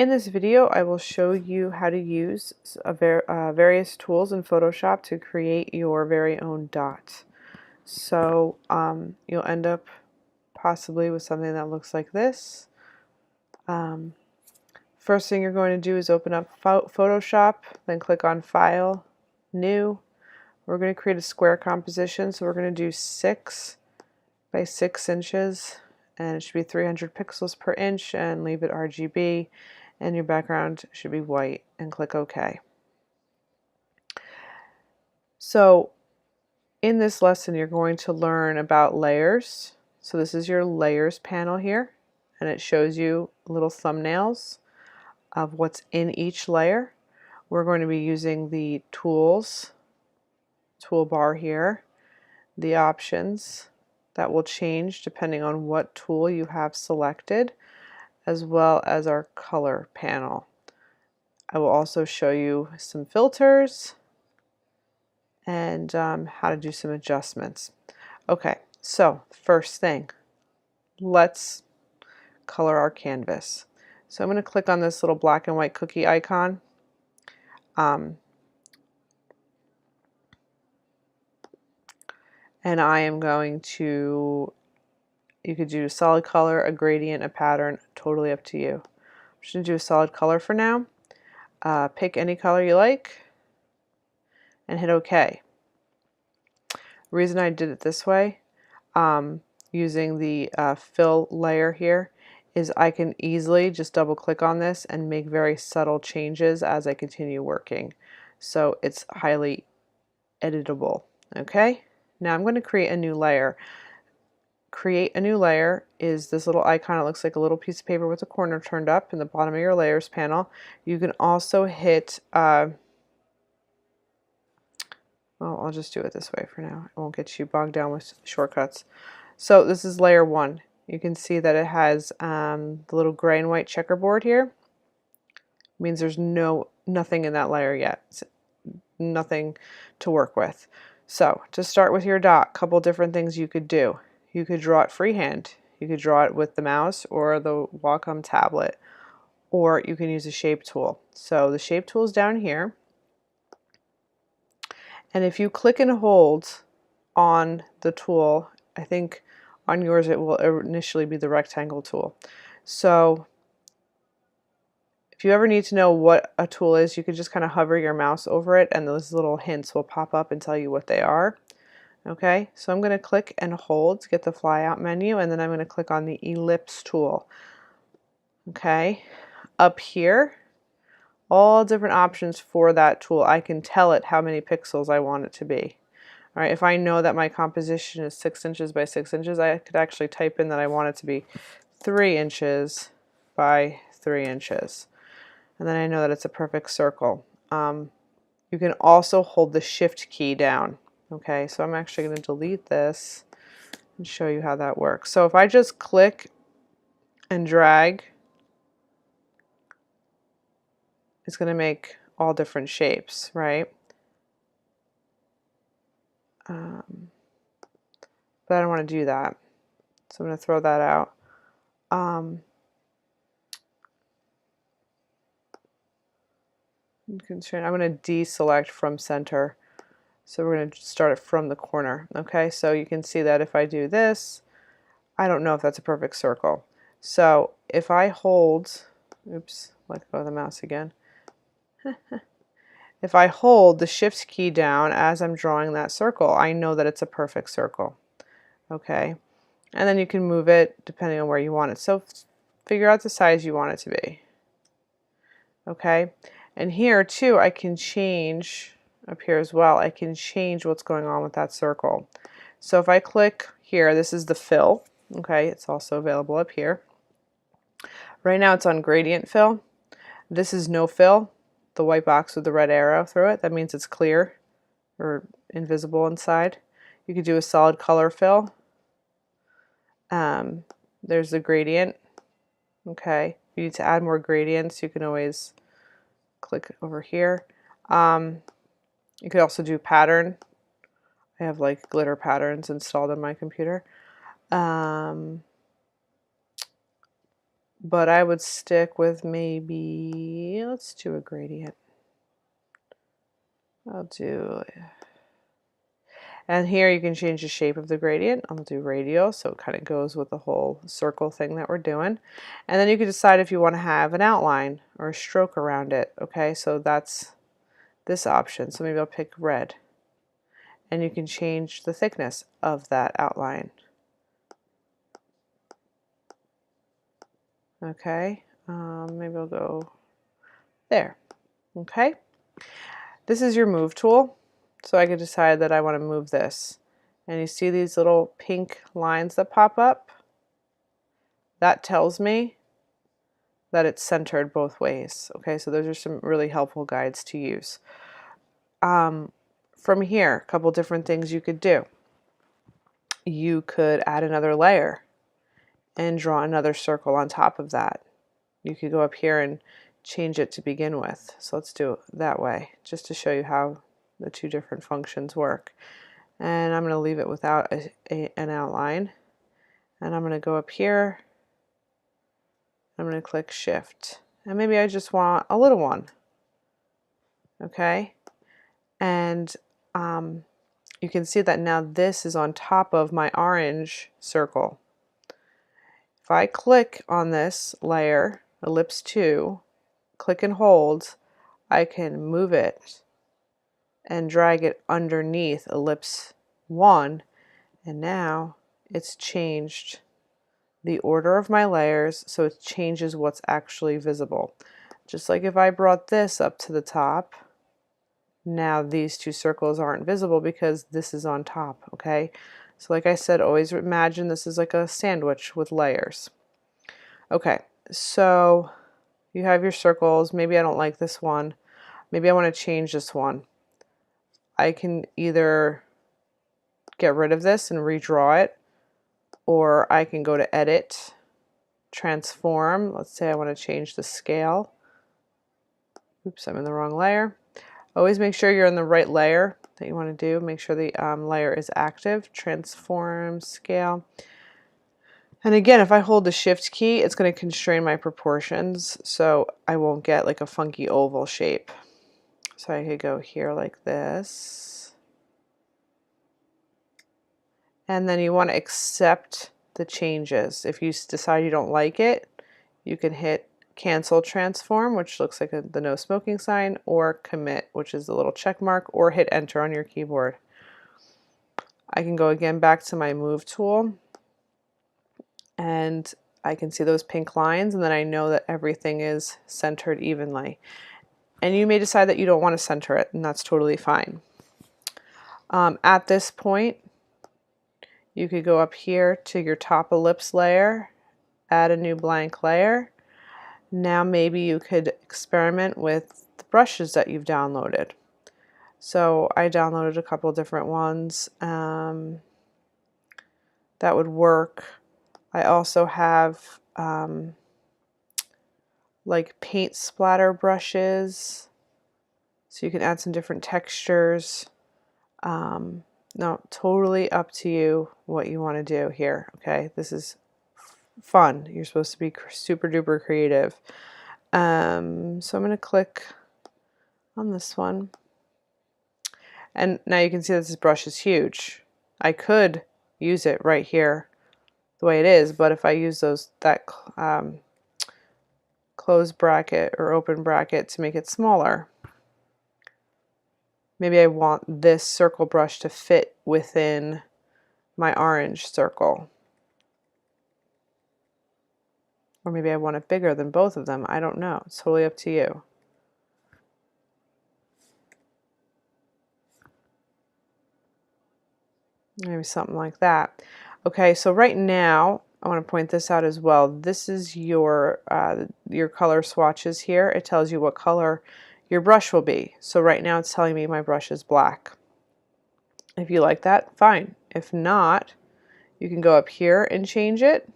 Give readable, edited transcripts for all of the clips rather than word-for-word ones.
In this video, I will show you how to use various tools in Photoshop to create your very own dot. So you'll end up possibly with something that looks like this. First thing you're going to do is open up Photoshop, then click on File, New. We're going to create a square composition, so we're going to do 6 by 6 inches, and it should be 300 pixels per inch, and leave it RGB. And your background should be white, and click OK. So in this lesson you're going to learn about layers. So this is your layers panel here, and it shows you little thumbnails of what's in each layer. We're going to be using the tools toolbar here, the options that will change depending on what tool you have selected, as well as our color panel. I will also show you some filters and how to do some adjustments. Okay, so first thing, let's color our canvas. So I'm going to click on this little black and white cookie icon. And I am going to, you could do a solid color, a gradient, a pattern, totally up to you. I'm just going to do a solid color for now. Pick any color you like and hit OK. The reason I did it this way, using the fill layer here, is I can easily just double click on this and make very subtle changes as I continue working. So it's highly editable. Okay, now I'm going to create a new layer. Create a new layer is this little icon. It looks like a little piece of paper with a corner turned up in the bottom of your layers panel. You can also hit well, I'll just do it this way for now. I won't get you bogged down with shortcuts. So this is layer 1. You can see that it has the little gray and white checkerboard here. It means there's nothing in that layer yet. It's nothing to work with. So to start with your dot, a couple different things you could do. You could draw it freehand. You could draw it with the mouse or the Wacom tablet, or you can use a shape tool. So the shape tool is down here. And if you click and hold on the tool, I think on yours it will initially be the rectangle tool. So if you ever need to know what a tool is, you can just kind of hover your mouse over it and those little hints will pop up and tell you what they are. Okay, so I'm going to click and hold to get the flyout menu, and then I'm going to click on the ellipse tool. Okay, up here, all different options for that tool. I can tell it how many pixels I want it to be. All right, if I know that my composition is 6 inches by 6 inches, I could actually type in that I want it to be 3 inches by 3 inches. And then I know that it's a perfect circle. You can also hold the shift key down. Okay, so I'm actually going to delete this and show you how that works. So if I just click and drag, it's going to make all different shapes, right? But I don't want to do that, so I'm going to throw that out. I'm going to deselect from center, so we're going to start it from the corner. Okay, so you can see that if I do this, I don't know if that's a perfect circle. So if I hold, oops, let go of the mouse again. If I hold the shift key down as I'm drawing that circle, I know that it's a perfect circle. Okay, and then you can move it depending on where you want it. So figure out the size you want it to be. Okay, and here too I can change, up here as well, I can change what's going on with that circle. So if I click here, this is the fill. Okay, it's also available up here. Right now it's on gradient fill. This is no fill, the white box with the red arrow through it. That means it's clear or invisible inside. You could do a solid color fill. There's the gradient. Okay, if you need to add more gradients, you can always click over here. You could also do pattern. I have like glitter patterns installed on my computer. but I would stick with maybe, let's do a gradient. I'll do, and here you can change the shape of the gradient. I'll do radial, so it kind of goes with the whole circle thing that we're doing. And then you can decide if you want to have an outline or a stroke around it. Okay, so that's this option. So maybe I'll pick red. And you can change the thickness of that outline. Okay, maybe I'll go there. Okay, this is your move tool. So I could decide that I want to move this. And you see these little pink lines that pop up? That tells me that it's centered both ways. Okay, so those are some really helpful guides to use. From here, a couple different things you could do. You could add another layer and draw another circle on top of that. You could go up here and change it to begin with. So let's do it that way, just to show you how the two different functions work. And I'm going to leave it without an outline. And I'm going to go up here. I'm going to click Shift. And maybe I just want a little one. Okay. And you can see that now this is on top of my orange circle. If I click on this layer, ellipse 2, click and hold, I can move it and drag it underneath ellipse 1, and now it's changed the order of my layers, so it changes what's actually visible. Just like if I brought this up to the top, now these two circles aren't visible because this is on top. Okay, so like I said, always imagine this is like a sandwich with layers. Okay, so you have your circles. Maybe I don't like this one. Maybe I want to change this one. I can either get rid of this and redraw it, or I can go to Edit, Transform. Let's say I want to change the scale. Oops, I'm in the wrong layer. Always make sure you're in the right layer that you want to do. Make sure the layer is active. Transform, scale. And again, if I hold the Shift key, it's going to constrain my proportions, so I won't get like a funky oval shape. So I could go here like this. And then you want to accept the changes. If you decide you don't like it, you can hit Cancel Transform, which looks like the no smoking sign, or Commit, which is the little check mark, or hit Enter on your keyboard. I can go again back to my Move tool, and I can see those pink lines, and then I know that everything is centered evenly. And you may decide that you don't want to center it, and that's totally fine. At this point, you could go up here to your top ellipse layer, add a new blank layer. Now maybe you could experiment with the brushes that you've downloaded. So I downloaded a couple different ones that would work. I also have like paint splatter brushes, so you can add some different textures. No, totally up to you what you want to do here. Okay, this is fun. You're supposed to be super duper creative. So I'm going to click on this one. And now you can see that this brush is huge. I could use it right here the way it is, but if I use that close bracket or open bracket to make it smaller, maybe I want this circle brush to fit within my orange circle. Or maybe I want it bigger than both of them. I don't know. It's totally up to you. Maybe something like that. Okay, so right now, I want to point this out as well. This is your color swatches here. It tells you what color your brush will be. So right now it's telling me my brush is black. If you like that, fine. If not, you can go up here and change it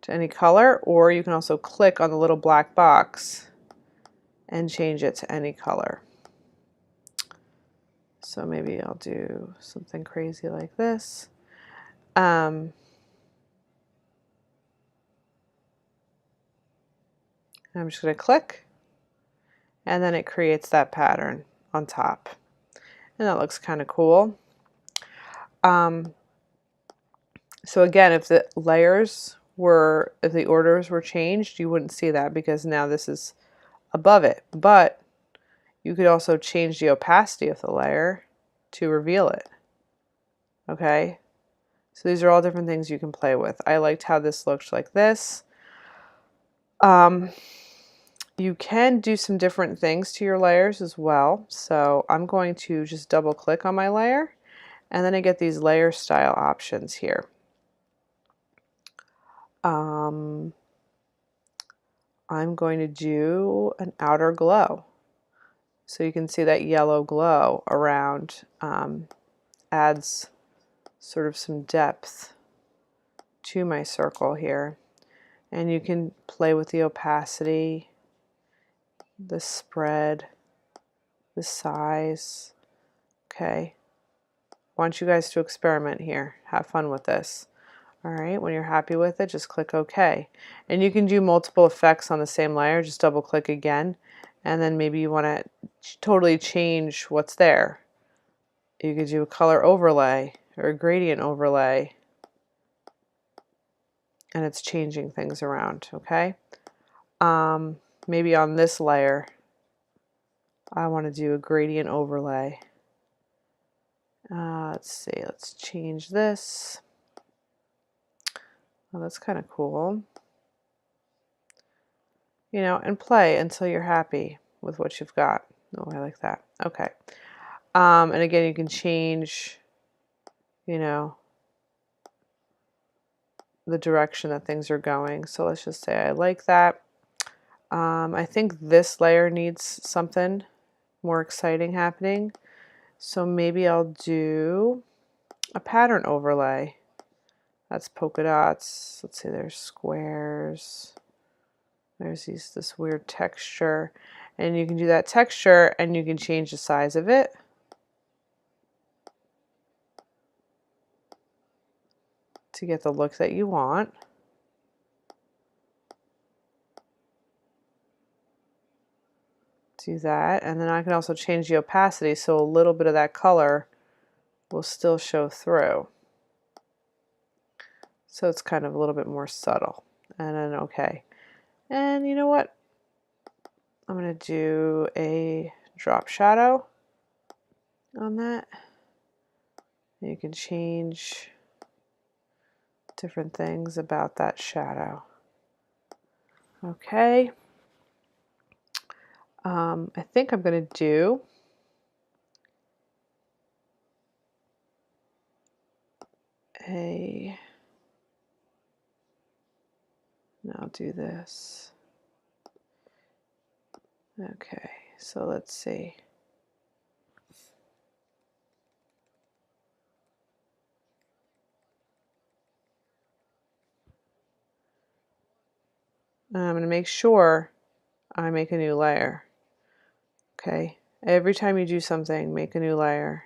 to any color, or you can also click on the little black box and change it to any color. So maybe I'll do something crazy like this. And I'm just going to click, and then it creates that pattern on top. And that looks kind of cool. So again, if the if the orders were changed, you wouldn't see that because now this is above it. But you could also change the opacity of the layer to reveal it. Okay, so these are all different things you can play with. I liked how this looked like this. You can do some different things to your layers as well. So I'm going to just double click on my layer, and then I get these layer style options here. I'm going to do an outer glow. So you can see that yellow glow around adds sort of some depth to my circle here. And you can play with the opacity, the spread, the size. Okay. I want you guys to experiment here. Have fun with this. All right, when you're happy with it, just click OK. And you can do multiple effects on the same layer. Just double click again. And then maybe you want to totally change what's there. You could do a color overlay or a gradient overlay. And it's changing things around, okay? Maybe on this layer, I want to do a gradient overlay. Let's see, let's change this. Oh, that's kind of cool. You know, and play until you're happy with what you've got. Oh, I like that. Okay. And again, you can change, you know, the direction that things are going. So let's just say I like that. I think this layer needs something more exciting happening. So maybe I'll do a pattern overlay. That's polka dots. Let's see, there's squares. There's this weird texture. And you can do that texture and you can change the size of it. To get the look that you want. Do that, and then I can also change the opacity so a little bit of that color will still show through. So it's kind of a little bit more subtle. And then okay. And you know what? I'm going to do a drop shadow on that. You can change different things about that shadow. Okay. I think I'm going to do I'll do this. Okay, so let's see. And I'm going to make sure I make a new layer. Okay, every time you do something, make a new layer.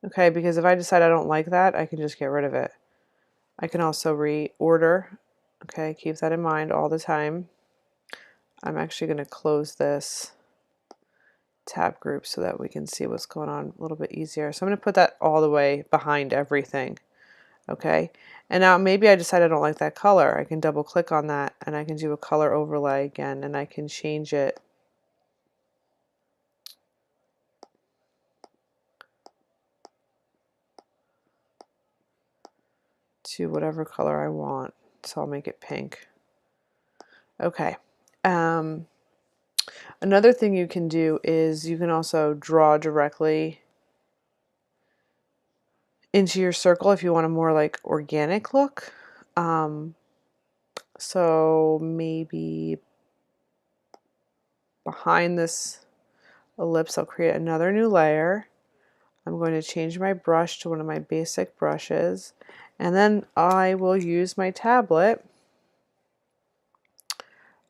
Okay, because if I decide I don't like that, I can just get rid of it. I can also reorder. Okay, keep that in mind all the time. I'm actually going to close this tab group so that we can see what's going on a little bit easier. So I'm going to put that all the way behind everything. Okay, and now maybe I decide I don't like that color. I can double click on that and I can do a color overlay again and I can change it to whatever color I want. So I'll make it pink. Okay. Another thing you can do is you can also draw directly into your circle if you want a more like organic look. So maybe behind this ellipse I'll create another new layer. I'm going to change my brush to one of my basic brushes, and then I will use my tablet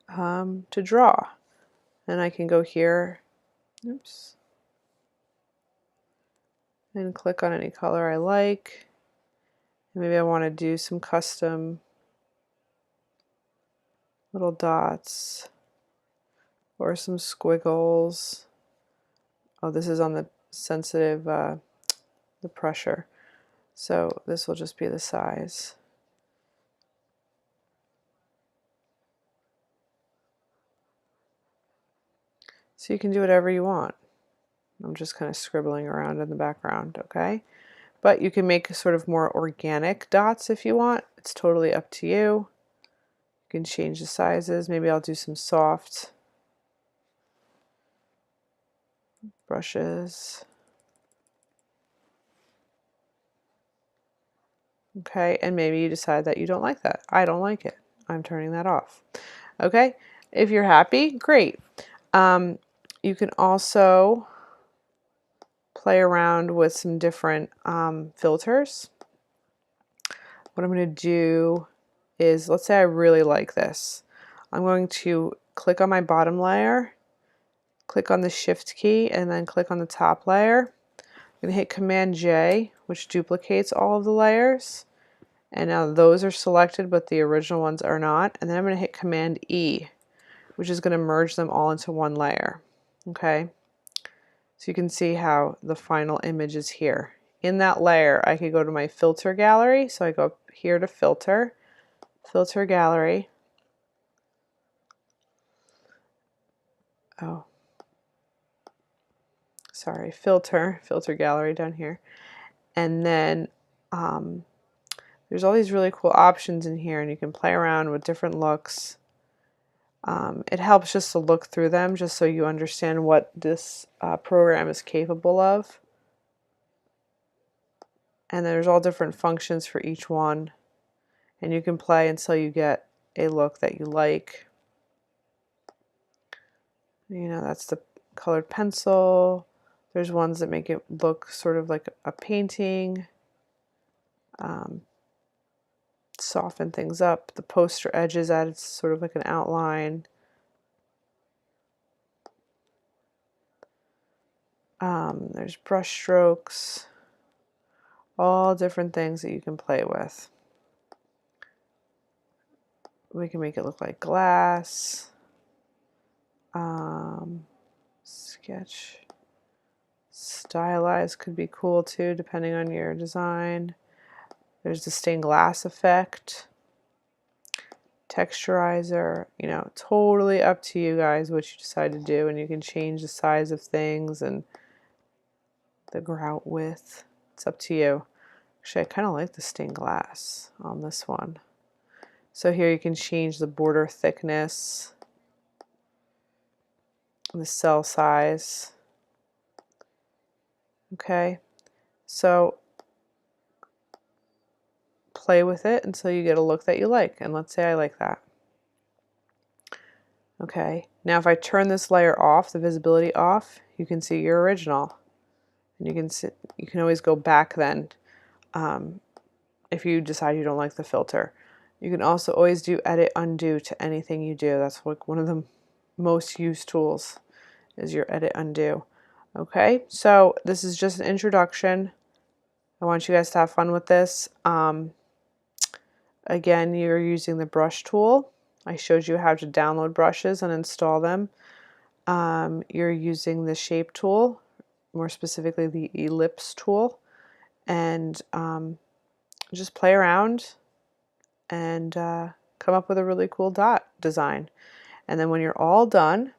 to draw. And I can go here, oops, and click on any color I like. Maybe I want to do some custom little dots or some squiggles. Oh, this is on the sensitive, the pressure. So this will just be the size. So you can do whatever you want. I'm just kind of scribbling around in the background, okay? But you can make sort of more organic dots if you want. It's totally up to you. You can change the sizes. Maybe I'll do some soft brushes. Okay, and maybe you decide that you don't like that. I don't like it. I'm turning that off. Okay, if you're happy, great. You can also play around with some different filters. What I'm going to do is, let's say I really like this. I'm going to click on my bottom layer, click on the Shift key, and then click on the top layer. I'm going to hit Command J, which duplicates all of the layers. And now those are selected, but the original ones are not. And then I'm going to hit Command E, which is going to merge them all into one layer. Okay, so you can see how the final image is here. In that layer, I could go to my filter gallery. So I go up here to filter, filter gallery. Oh, sorry, filter gallery down here. And then there's all these really cool options in here, and you can play around with different looks. It helps just to look through them just so you understand what this program is capable of. And there's all different functions for each one, and you can play until you get a look that you like. You know, that's the colored pencil. There's ones that make it look sort of like a painting. Soften things up. The poster edges add sort of like an outline. There's brush strokes. All different things that you can play with. We can make it look like glass. Sketch. Stylized could be cool too, depending on your design. There's the stained glass effect. Texturizer, you know, totally up to you guys what you decide to do, and you can change the size of things and the grout width. It's up to you. Actually, I kind of like the stained glass on this one. So here you can change the border thickness, the cell size. Okay, so play with it until you get a look that you like, and let's say I like that. Okay, now if I turn this layer off, the visibility off, you can see your original, and you can always go back then if you decide you don't like the filter. You can also always do edit undo to anything you do. That's like one of the most used tools is your edit undo. Okay, so this is just an introduction. I want you guys to have fun with this. Again, you're using the brush tool. I showed you how to download brushes and install them. You're using the shape tool, more specifically the ellipse tool, and just play around and come up with a really cool dot design. And then when you're all done,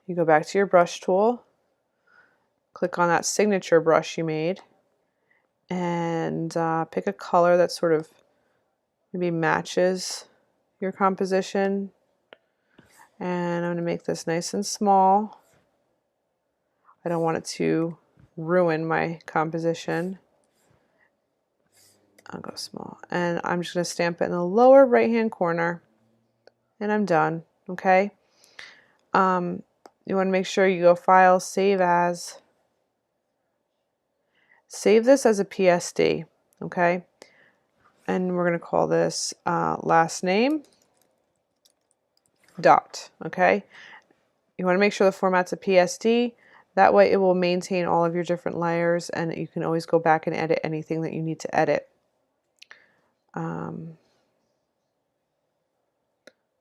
you go back to your brush tool, click on that signature brush you made, and pick a color that sort of maybe matches your composition. And I'm going to make this nice and small. I don't want it to ruin my composition. I'll go small. And I'm just going to stamp it in the lower right hand corner. And I'm done. Okay. You want to make sure you go File, Save As. Save this as a PSD. Okay. And we're going to call this last name dot. Okay. You want to make sure the format's a PSD. That way it will maintain all of your different layers, and you can always go back and edit anything that you need to edit.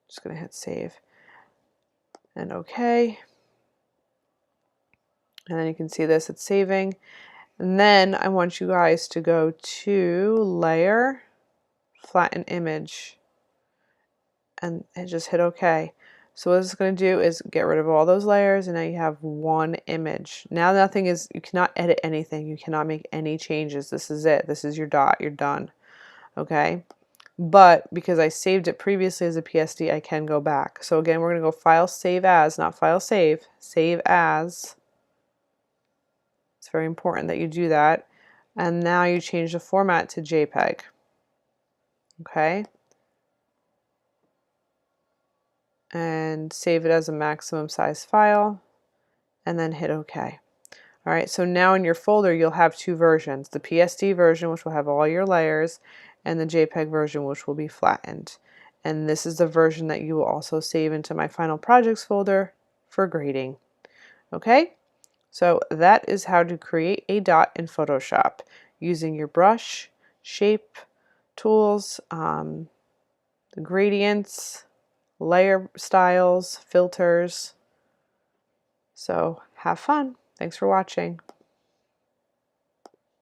Just going to hit save and OK. And then you can see this, it's saving. And then I want you guys to go to Layer, Flatten Image, and just hit OK. So what it's going to do is get rid of all those layers, and now you have one image. Now nothing is, you cannot edit anything. You cannot make any changes. This is it. This is your dot. You're done. Okay. But because I saved it previously as a PSD, I can go back. So again, we're going to go File, Save As, not File, Save. Save As. It's very important that you do that. And now you change the format to JPEG. Okay. And save it as a maximum size file, and then hit OK. All right, so now in your folder you'll have two versions, the PSD version, which will have all your layers, and the JPEG version, which will be flattened. And this is the version that you will also save into my final projects folder for grading. Okay, so that is how to create a dot in Photoshop using your brush, shape tools, the gradients, layer styles, filters. So have fun. Thanks for watching.